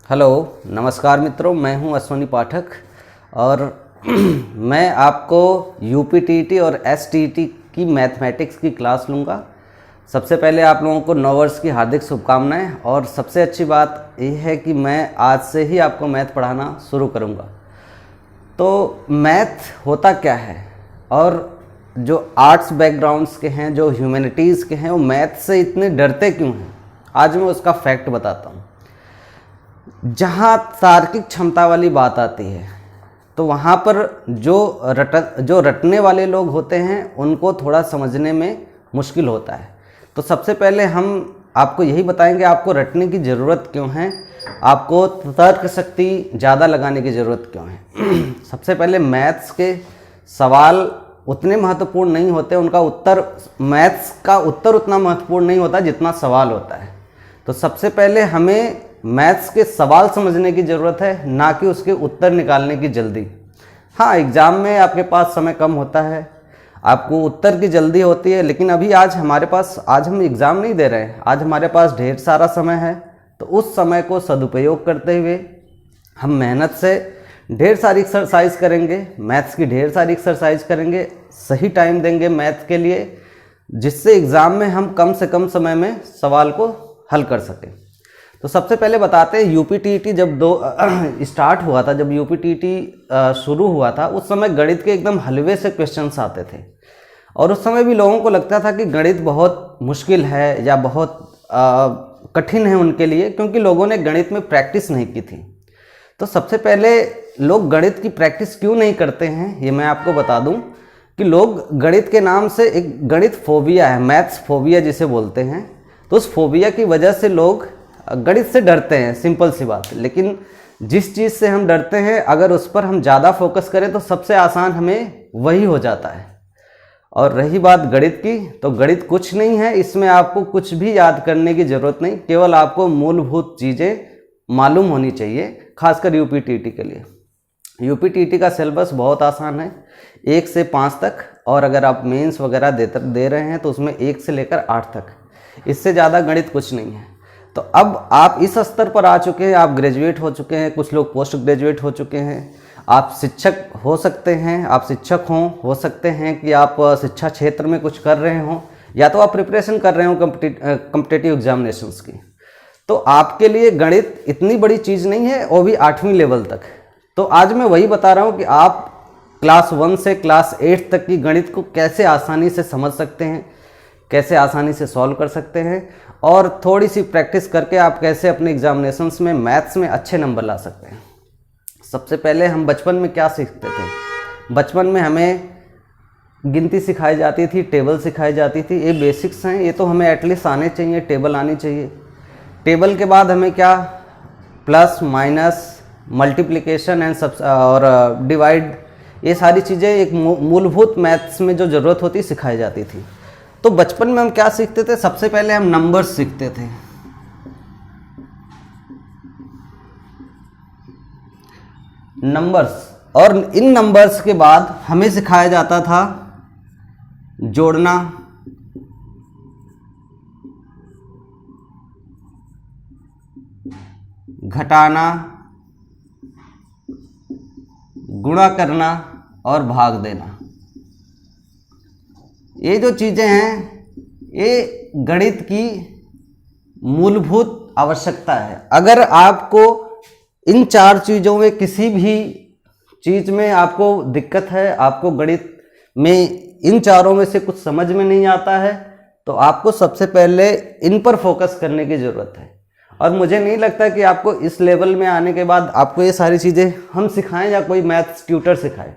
Hello नमस्कार मित्रों, मैं हूं अश्वनी पाठक और मैं आपको यूपीटीटी और एसटीईटी की मैथमेटिक्स की क्लास लूँगा। सबसे पहले आप लोगों को नव वर्ष की हार्दिक शुभकामनाएं। और सबसे अच्छी बात यह है कि मैं आज से ही आपको मैथ पढ़ाना शुरू करूँगा। तो मैथ होता क्या है और जो आर्ट्स बैकग्राउंड्स के हैं, जो ह्यूमैनिटीज़ के हैं, वो मैथ से इतने डरते क्यों हैं, आज मैं उसका फैक्ट बताता हूँ। जहाँ तार्किक क्षमता वाली बात आती है तो वहाँ पर जो रटने वाले लोग होते हैं उनको थोड़ा समझने में मुश्किल होता है। तो सबसे पहले हम आपको यही बताएंगे आपको रटने की ज़रूरत क्यों है, आपको तर्क शक्ति ज़्यादा लगाने की ज़रूरत क्यों है। सबसे पहले मैथ्स के सवाल उतने महत्वपूर्ण नहीं होते, उनका उत्तर, मैथ्स का उत्तर उतना महत्वपूर्ण नहीं होता जितना सवाल होता है। तो सबसे पहले हमें मैथ्स के सवाल समझने की ज़रूरत है, ना कि उसके उत्तर निकालने की जल्दी। हाँ, एग्ज़ाम में आपके पास समय कम होता है, आपको उत्तर की जल्दी होती है, लेकिन अभी आज हम एग्ज़ाम नहीं दे रहे हैं, आज हमारे पास ढेर सारा समय है। तो उस समय को सदुपयोग करते हुए हम मेहनत से ढेर सारी एक्सरसाइज करेंगे, मैथ्स की ढेर सारी एक्सरसाइज करेंगे, सही टाइम देंगे मैथ्स के लिए, जिससे एग्ज़ाम में हम कम से कम समय में सवाल को हल कर सकें। तो सबसे पहले बताते हैं यूपीटीटी जब स्टार्ट हुआ था, जब यूपीटीटी शुरू हुआ था, उस समय गणित के एकदम हलवे से क्वेश्चंस आते थे और उस समय भी लोगों को लगता था कि गणित बहुत मुश्किल है या बहुत कठिन है उनके लिए, क्योंकि लोगों ने गणित में प्रैक्टिस नहीं की थी। तो सबसे पहले लोग गणित की प्रैक्टिस क्यों नहीं करते हैं ये मैं आपको बता दूं कि लोग गणित के नाम से एक गणित फोबिया है, मैथ्स फोबिया जिसे बोलते हैं। तो उस फोबिया की वजह से लोग गणित से डरते हैं, सिंपल सी बात है। लेकिन जिस चीज़ से हम डरते हैं अगर उस पर हम ज़्यादा फोकस करें तो सबसे आसान हमें वही हो जाता है। और रही बात गणित की, तो गणित कुछ नहीं है, इसमें आपको कुछ भी याद करने की ज़रूरत नहीं, केवल आपको मूलभूत चीज़ें मालूम होनी चाहिए, खासकर यूपीटीटी के लिए। यूपीटीटी का सिलेबस बहुत आसान है, 1 से 5 तक, और अगर आप मेंस वगैरह दे रहे हैं तो उसमें 1 से लेकर 8 तक, इससे ज़्यादा गणित कुछ नहीं है। तो अब आप इस स्तर पर आ चुके हैं, आप ग्रेजुएट हो चुके हैं, कुछ लोग पोस्ट ग्रेजुएट हो चुके हैं, आप शिक्षक हो सकते हैं, आप शिक्षक हो सकते हैं कि आप शिक्षा क्षेत्र में कुछ कर रहे हों, या तो आप प्रिपरेशन कर रहे हो कॉम्पिटिटिव एग्जामिनेशंस की। तो आपके लिए गणित इतनी बड़ी चीज़ नहीं है, वो भी 8वीं लेवल तक। तो आज मैं वही बता रहा हूँ कि आप क्लास 1 से क्लास 8 तक की गणित को कैसे आसानी से समझ सकते हैं, कैसे आसानी से सॉल्व कर सकते हैं, और थोड़ी सी प्रैक्टिस करके आप कैसे अपने एग्जामिनेशंस में मैथ्स में अच्छे नंबर ला सकते हैं। सबसे पहले हम बचपन में क्या सीखते थे, बचपन में हमें गिनती सिखाई जाती थी, टेबल सिखाई जाती थी। ये बेसिक्स हैं, ये तो हमें एटलीस्ट आने चाहिए, टेबल आनी चाहिए। टेबल के बाद हमें क्या, प्लस माइनस, मल्टीप्लिकेशन एंड और डिवाइड, ये सारी चीज़ें एक मूलभूत मैथ्स में जो ज़रूरत होती सिखाई जाती थी। तो बचपन में हम क्या सीखते थे, सबसे पहले हम नंबर्स सीखते थे। नंबर्स, और इन नंबर्स के बाद हमें सिखाया जाता था जोड़ना, घटाना, गुणा करना और भाग देना। ये जो चीज़ें हैं ये गणित की मूलभूत आवश्यकता है। अगर आपको इन 4 चीज़ों में किसी भी चीज़ में आपको दिक्कत है, आपको गणित में इन चारों में से कुछ समझ में नहीं आता है, तो आपको सबसे पहले इन पर फोकस करने की ज़रूरत है। और मुझे नहीं लगता कि आपको इस लेवल में आने के बाद आपको ये सारी चीज़ें हम सिखाएं या कोई मैथ्स ट्यूटर सिखाए।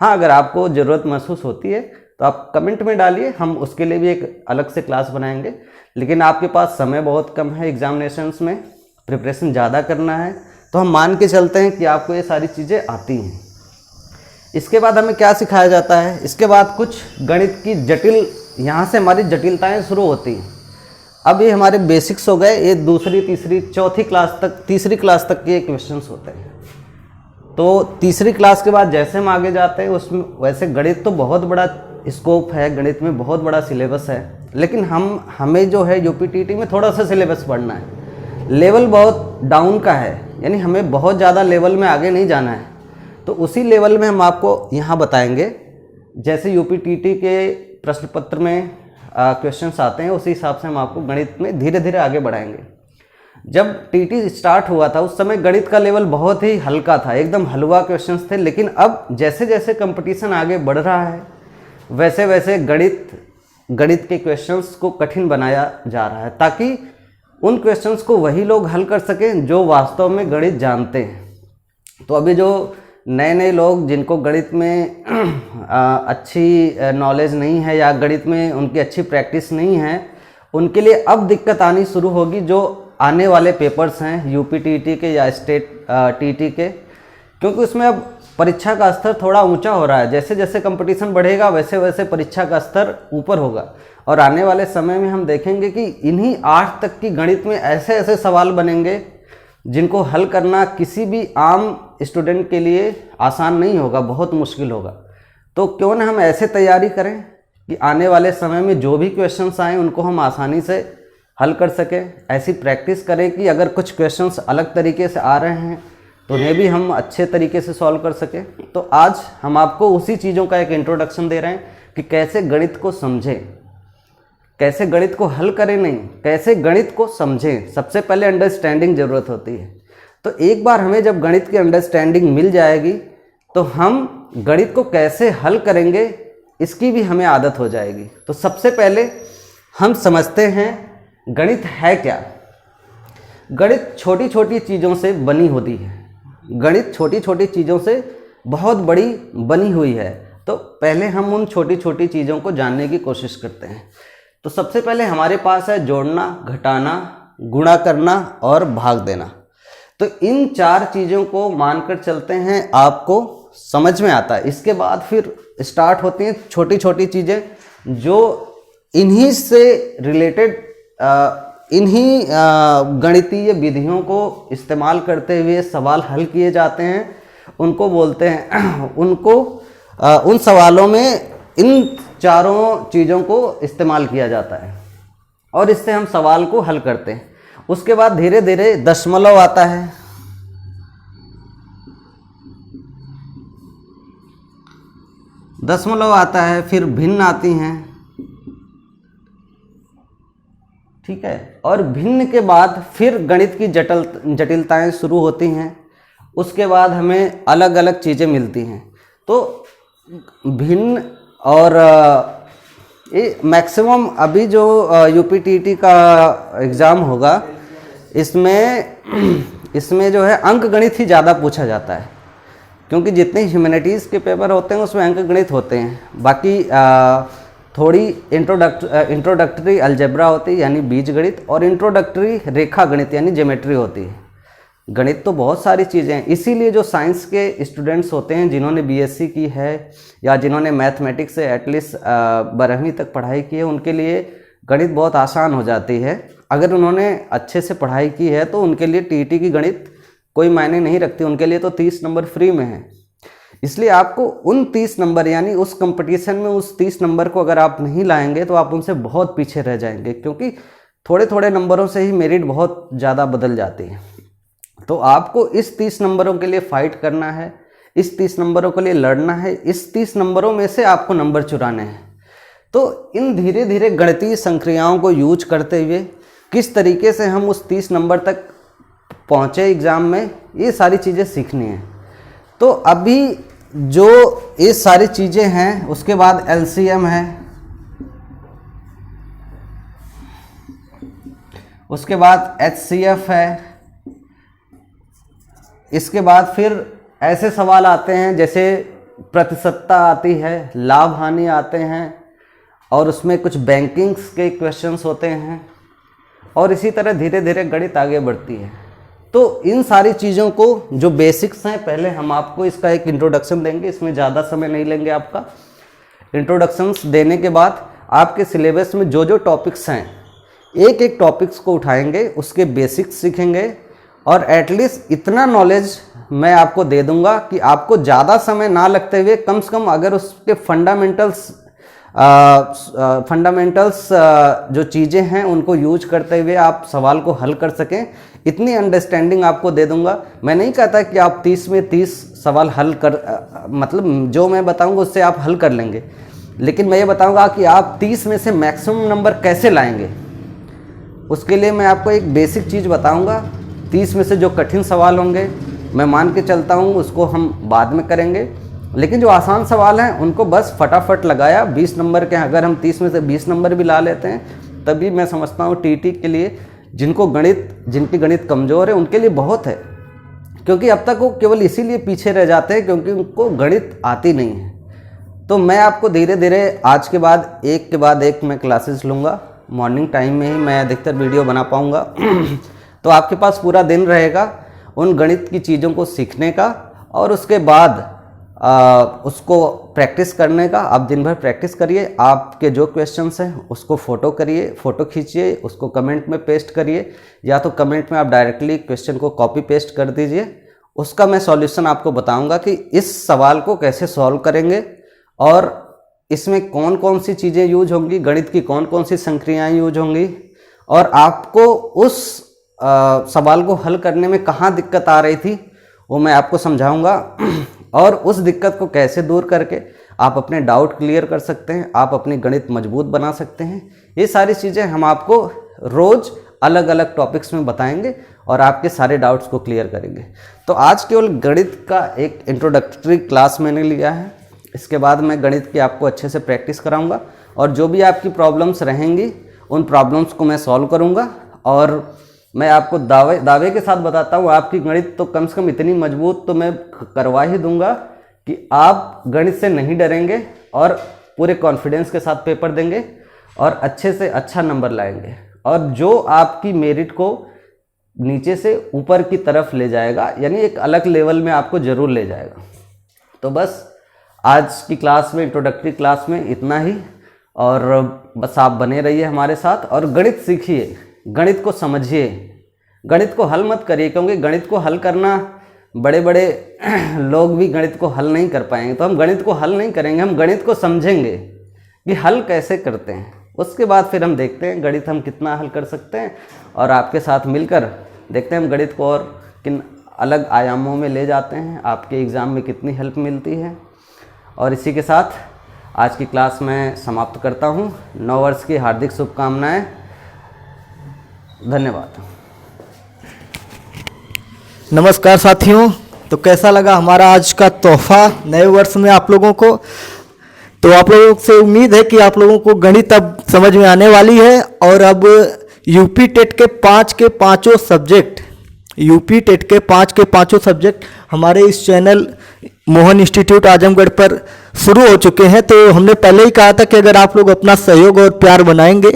हाँ, अगर आपको ज़रूरत महसूस होती है तो आप कमेंट में डालिए, हम उसके लिए भी एक अलग से क्लास बनाएंगे। लेकिन आपके पास समय बहुत कम है, एग्जामिनेशंस में प्रिपरेशन ज़्यादा करना है, तो हम मान के चलते हैं कि आपको ये सारी चीज़ें आती हैं। इसके बाद हमें क्या सिखाया जाता है, इसके बाद कुछ गणित की जटिल, यहाँ से हमारी जटिलताएँ शुरू होती हैं। अब ये हमारे बेसिक्स हो गए, ये दूसरी, तीसरी, चौथी क्लास तक, तीसरी क्लास तक के क्वेश्चंस होते हैं। तो तीसरी क्लास के बाद जैसे हम आगे जाते हैं उसमें, वैसे गणित तो बहुत बड़ा स्कोप है, गणित में बहुत बड़ा सिलेबस है, लेकिन हमें जो है यूपीटीटी में थोड़ा सा सिलेबस पढ़ना है, लेवल बहुत डाउन का है। यानी हमें बहुत ज़्यादा लेवल में आगे नहीं जाना है। तो उसी लेवल में हम आपको यहाँ बताएंगे, जैसे यूपीटीटी के प्रश्न पत्र में क्वेश्चंस आते हैं उसी हिसाब से हम आपको गणित में धीरे धीरे आगे बढ़ाएंगे। जब टीटी स्टार्ट हुआ था उस समय गणित का लेवल बहुत ही हल्का था, एकदम हलवा क्वेश्चंस थे, लेकिन अब जैसे जैसे कंपटीशन आगे बढ़ रहा है वैसे वैसे गणित के क्वेश्चंस को कठिन बनाया जा रहा है, ताकि उन क्वेश्चंस को वही लोग हल कर सकें जो वास्तव में गणित जानते हैं। तो अभी जो नए नए लोग जिनको गणित में अच्छी नॉलेज नहीं है या गणित में उनकी अच्छी प्रैक्टिस नहीं है, उनके लिए अब दिक्कत आनी शुरू होगी जो आने वाले पेपर्स हैं यूपीटीटी के या स्टेट टीटी के, क्योंकि उसमें अब परीक्षा का स्तर थोड़ा ऊंचा हो रहा है। जैसे जैसे कंपटीशन बढ़ेगा वैसे वैसे परीक्षा का स्तर ऊपर होगा, और आने वाले समय में हम देखेंगे कि इन्हीं 8 तक की गणित में ऐसे ऐसे सवाल बनेंगे जिनको हल करना किसी भी आम स्टूडेंट के लिए आसान नहीं होगा, बहुत मुश्किल होगा। तो क्यों ना हम ऐसे तैयारी करें कि आने वाले समय में जो भी क्वेश्चंस आएँ उनको हम आसानी से हल कर सकें। ऐसी प्रैक्टिस करें कि अगर कुछ क्वेश्चंस अलग तरीके से आ रहे हैं तो उन्हें भी हम अच्छे तरीके से सॉल्व कर सकें। तो आज हम आपको उसी चीज़ों का एक इंट्रोडक्शन दे रहे हैं कि कैसे गणित को समझें, कैसे गणित को हल करें, नहीं कैसे गणित को समझें। सबसे पहले अंडरस्टैंडिंग ज़रूरत होती है। तो एक बार हमें जब गणित की अंडरस्टैंडिंग मिल जाएगी तो हम गणित को कैसे हल करेंगे इसकी भी हमें आदत हो जाएगी। तो सबसे पहले हम समझते हैं गणित है क्या। गणित छोटी छोटी चीज़ों से बनी होती है, गणित छोटी छोटी चीज़ों से बहुत बड़ी बनी हुई है। तो पहले हम उन छोटी छोटी चीज़ों को जानने की कोशिश करते हैं। तो सबसे पहले हमारे पास है जोड़ना, घटाना, गुणा करना और भाग देना। तो इन 4 चीज़ों को मानकर चलते हैं, आपको समझ में आता है। इसके बाद फिर स्टार्ट होती हैं छोटी छोटी चीज़ें जो इन्हीं से रिलेटेड इन्हीं गणितीय विधियों को इस्तेमाल करते हुए सवाल हल किए जाते हैं। उनको बोलते हैं उन सवालों में इन चारों चीज़ों को इस्तेमाल किया जाता है और इससे हम सवाल को हल करते हैं। उसके बाद धीरे धीरे दशमलव आता है, फिर भिन्न आती हैं, ठीक है। और भिन्न के बाद फिर गणित की जटिलताएं शुरू होती हैं। उसके बाद हमें अलग अलग चीज़ें मिलती हैं। तो भिन्न और ये मैक्सिमम अभी जो यूपीटीटी का एग्ज़ाम होगा इसमें जो है अंक गणित ही ज़्यादा पूछा जाता है, क्योंकि जितने ह्यूमैनिटीज़ के पेपर होते हैं उसमें अंक गणित होते हैं। बाकी थोड़ी इंट्रोडक्टरी अलजेब्रा होती है यानी बीज गणित, और इंट्रोडक्टरी रेखा गणित यानी ज्योमेट्री होती है। गणित तो बहुत सारी चीज़ें हैं, इसीलिए जो साइंस के स्टूडेंट्स होते हैं जिन्होंने बीएससी की है या जिन्होंने मैथमेटिक्स से एटलीस्ट 12वीं तक पढ़ाई की है उनके लिए गणित बहुत आसान हो जाती है। अगर उन्होंने अच्छे से पढ़ाई की है तो उनके लिए टीटी की गणित कोई मायने नहीं रखती, उनके लिए तो 30 नंबर फ्री में है। इसलिए आपको उन 30 नंबर यानी उस कंपटीशन में उस 30 नंबर को अगर आप नहीं लाएंगे तो आप उनसे बहुत पीछे रह जाएंगे, क्योंकि थोड़े थोड़े नंबरों से ही मेरिट बहुत ज़्यादा बदल जाती है। तो आपको इस 30 नंबरों के लिए फाइट करना है, इस 30 नंबरों के लिए लड़ना है, इस 30 नंबरों में से आपको नंबर चुराने हैं। तो इन धीरे धीरे गणितीय संक्रियाओं को यूज करते हुए किस तरीके से हम उस 30 नंबर तक पहुँचे एग्ज़ाम में, ये सारी चीज़ें सीखनी है। तो अभी जो ये सारी चीज़ें हैं, उसके बाद एलसीएम है, उसके बाद एचसीएफ है, इसके बाद फिर ऐसे सवाल आते हैं जैसे प्रतिशतता आती है, लाभ हानि आते हैं, और उसमें कुछ बैंकिंग्स के क्वेश्चंस होते हैं, और इसी तरह धीरे धीरे गणित आगे बढ़ती है। तो इन सारी चीज़ों को जो बेसिक्स हैं, पहले हम आपको इसका एक इंट्रोडक्शन देंगे, इसमें ज़्यादा समय नहीं लेंगे आपका। इंट्रोडक्शंस देने के बाद आपके सिलेबस में जो जो टॉपिक्स हैं एक एक टॉपिक्स को उठाएंगे, उसके बेसिक्स सीखेंगे, और एटलीस्ट इतना नॉलेज मैं आपको दे दूंगा कि आपको ज़्यादा समय ना लगते हुए कम से कम अगर उसके फंडामेंटल्स फंडामेंटल्स जो चीज़ें हैं उनको यूज करते हुए आप सवाल को हल कर सकें, इतनी अंडरस्टैंडिंग आपको दे दूंगा। मैं नहीं कहता कि आप 30 में 30 सवाल हल कर मतलब जो मैं बताऊंगा उससे आप हल कर लेंगे, लेकिन मैं ये बताऊंगा कि आप 30 में से मैक्सिमम नंबर कैसे लाएंगे। उसके लिए मैं आपको एक बेसिक चीज़ बताऊंगा। 30 में से जो कठिन सवाल होंगे मैं मान के चलता हूँ उसको हम बाद में करेंगे, लेकिन जो आसान सवाल हैं उनको बस फटाफट लगाया। 20 नंबर के अगर हम 30 में से 20 नंबर भी ला लेते हैं तभी मैं समझता हूँ टीटी के लिए जिनकी गणित कमज़ोर है उनके लिए बहुत है, क्योंकि अब तक वो केवल इसीलिए पीछे रह जाते हैं क्योंकि उनको गणित आती नहीं है। तो मैं आपको धीरे धीरे आज के बाद एक मैं क्लासेस लूँगा। मॉर्निंग टाइम में ही मैं अधिकतर वीडियो बना पाऊँगा तो आपके पास पूरा दिन रहेगा उन गणित की चीज़ों को सीखने का, और उसके बाद उसको प्रैक्टिस करने का। आप दिन भर प्रैक्टिस करिए, आपके जो क्वेश्चंस हैं उसको फ़ोटो खींचिए, उसको कमेंट में पेस्ट करिए, या तो कमेंट में आप डायरेक्टली क्वेश्चन को कॉपी पेस्ट कर दीजिए। उसका मैं सॉल्यूशन आपको बताऊंगा कि इस सवाल को कैसे सॉल्व करेंगे और इसमें कौन कौन सी चीज़ें यूज होंगी, गणित की कौन कौन सी संक्रियाएँ यूज होंगी, और आपको उस सवाल को हल करने में कहाँ दिक्कत आ रही थी वो मैं आपको समझाऊंगा, और उस दिक्कत को कैसे दूर करके आप अपने डाउट क्लियर कर सकते हैं, आप अपनी गणित मजबूत बना सकते हैं। ये सारी चीज़ें हम आपको रोज़ अलग अलग टॉपिक्स में बताएंगे और आपके सारे डाउट्स को क्लियर करेंगे। तो आज केवल गणित का एक इंट्रोडक्टरी क्लास मैंने लिया है, इसके बाद मैं गणित की आपको अच्छे से प्रैक्टिस कराऊंगा, और जो भी आपकी प्रॉब्लम्स रहेंगी उन प्रॉब्लम्स को मैं सॉल्व करूँगा। और मैं आपको दावे के साथ बताता हूँ आपकी गणित तो कम से कम इतनी मजबूत तो मैं करवा ही दूंगा कि आप गणित से नहीं डरेंगे और पूरे कॉन्फिडेंस के साथ पेपर देंगे और अच्छे से अच्छा नंबर लाएंगे, और जो आपकी मेरिट को नीचे से ऊपर की तरफ ले जाएगा, यानी एक अलग लेवल में आपको ज़रूर ले जाएगा। तो बस आज की क्लास में, इंट्रोडक्टरी क्लास में इतना ही, और बस आप बने रहिए हमारे साथ और गणित सीखिए, गणित को समझिए, गणित को हल मत करिए, क्योंकि गणित को हल करना बड़े बड़े लोग भी गणित को हल नहीं कर पाएंगे। तो हम गणित को हल नहीं करेंगे, हम गणित को समझेंगे कि हल कैसे करते हैं, उसके बाद फिर हम देखते हैं गणित हम कितना हल कर सकते हैं, और आपके साथ मिलकर देखते हैं हम गणित को और किन अलग आयामों में ले जाते हैं, आपके एग्ज़ाम में कितनी हेल्प मिलती है। और इसी के साथ आज की क्लास मैं समाप्त करता हूँ। नव वर्ष की हार्दिक शुभकामनाएँ। धन्यवाद। नमस्कार साथियों, तो कैसा लगा हमारा आज का तोहफा नए वर्ष में आप लोगों को। तो आप लोगों से उम्मीद है कि आप लोगों को गणित अब समझ में आने वाली है, और अब यूपी टेट के 5 के पाँचों सब्जेक्ट हमारे इस चैनल मोहन इंस्टीट्यूट आजमगढ़ पर शुरू हो चुके हैं। तो हमने पहले ही कहा था कि अगर आप लोग अपना सहयोग और प्यार बनाएंगे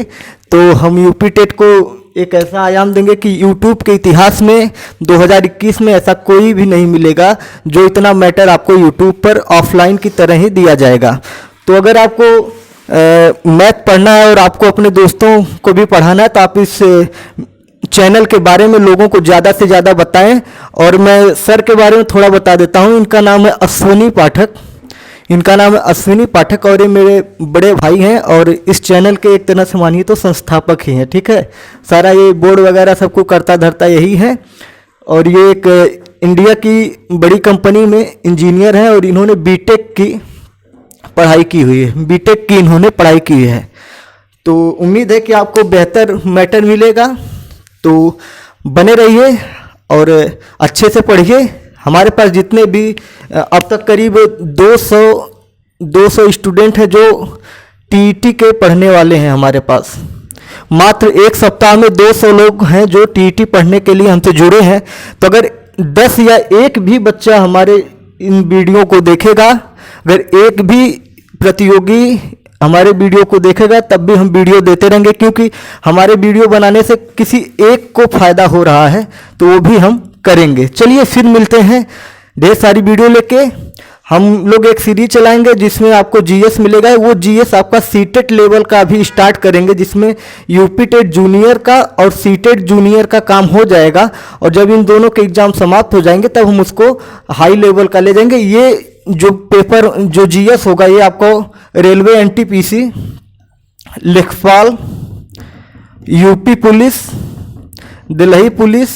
तो हम यूपी टेट को एक ऐसा आयाम देंगे कि यूट्यूब के इतिहास में 2021 में ऐसा कोई भी नहीं मिलेगा जो इतना मैटर आपको यूट्यूब पर ऑफलाइन की तरह ही दिया जाएगा। तो अगर आपको मैथ पढ़ना है और आपको अपने दोस्तों को भी पढ़ाना है तो आप इस चैनल के बारे में लोगों को ज़्यादा से ज़्यादा बताएं। और मैं सर के बारे में थोड़ा बता देता हूं। इनका नाम है अश्विनी पाठक, और ये मेरे बड़े भाई हैं, और इस चैनल के एक तरह से मानिए तो संस्थापक ही हैं। ठीक है, सारा ये बोर्ड वगैरह सबको करता धरता यही है, और ये एक इंडिया की बड़ी कंपनी में इंजीनियर हैं, और इन्होंने बीटेक की पढ़ाई की हुई है। तो उम्मीद है कि आपको बेहतर मैटर मिलेगा, तो बने रहिए और अच्छे से पढ़िए। हमारे पास जितने भी अब तक करीब 200 स्टूडेंट हैं जो टीईटी के पढ़ने वाले हैं हमारे पास। मात्र एक सप्ताह में 200 लोग हैं जो टीईटी पढ़ने के लिए हमसे जुड़े हैं। तो अगर 10 या 1 भी बच्चा हमारे इन वीडियो को देखेगा, अगर एक भी प्रतियोगी हमारे वीडियो को देखेगा, तब भी हम वीडियो देते रहेंगे, क्योंकि हमारे वीडियो बनाने से किसी एक को फायदा हो रहा है, तो वो भी हम करेंगे। चलिए फिर मिलते हैं ढेर सारी वीडियो लेके। हम लोग एक सीरीज चलाएंगे जिसमें आपको जीएस मिलेगा। वो जीएस आपका सीटेट लेवल का भी स्टार्ट करेंगे, जिसमें यूपी टेट जूनियर का और सीटेट जूनियर का काम हो जाएगा, और जब इन दोनों के एग्जाम समाप्त हो जाएंगे तब हम उसको हाई लेवल का ले जाएंगे। ये जो पेपर जो जीएस होगा ये आपको रेलवे एनटीपीसी, लेखपाल, यूपी पुलिस, दिल्ली पुलिस,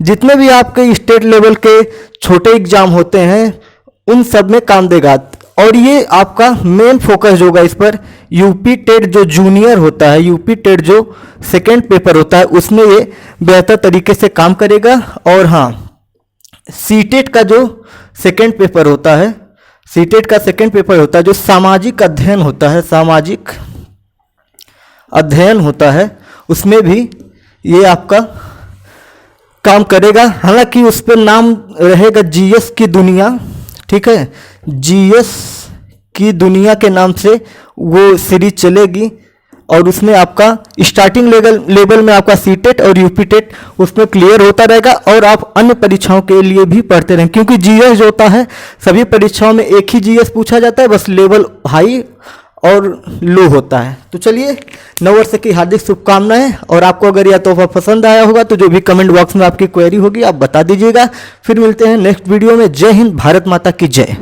जितने भी आपके स्टेट लेवल के छोटे एग्जाम होते हैं उन सब में काम देगा। और ये आपका मेन फोकस होगा इस पर। यूपी टेट जो जूनियर होता है, यूपी टेट जो सेकेंड पेपर होता है, उसमें ये बेहतर तरीके से काम करेगा। और हाँ, सीटेट का जो सेकेंड पेपर होता है, सीटेट का सेकेंड पेपर होता है जो सामाजिक अध्ययन होता है, सामाजिक अध्ययन होता है, उसमें भी ये आपका काम करेगा। हालांकि उस पर नाम रहेगा जीएस की दुनिया, ठीक है, जीएस की दुनिया के नाम से वो सीरीज चलेगी। और उसमें आपका स्टार्टिंग लेवल में आपका सीटेट और यूपी टेट उसमें क्लियर होता रहेगा। और आप अन्य परीक्षाओं के लिए भी पढ़ते रहें, क्योंकि जीएस जो होता है सभी परीक्षाओं में एक ही जीएस पूछा जाता है, बस लेवल हाई और लो होता है। तो चलिए, नववर्ष की हार्दिक शुभकामनाएं। और आपको अगर यह तोहफा पसंद आया होगा तो जो भी कमेंट बॉक्स में आपकी क्वेरी होगी आप बता दीजिएगा। फिर मिलते हैं नेक्स्ट वीडियो में। जय हिंद, भारत माता की जय।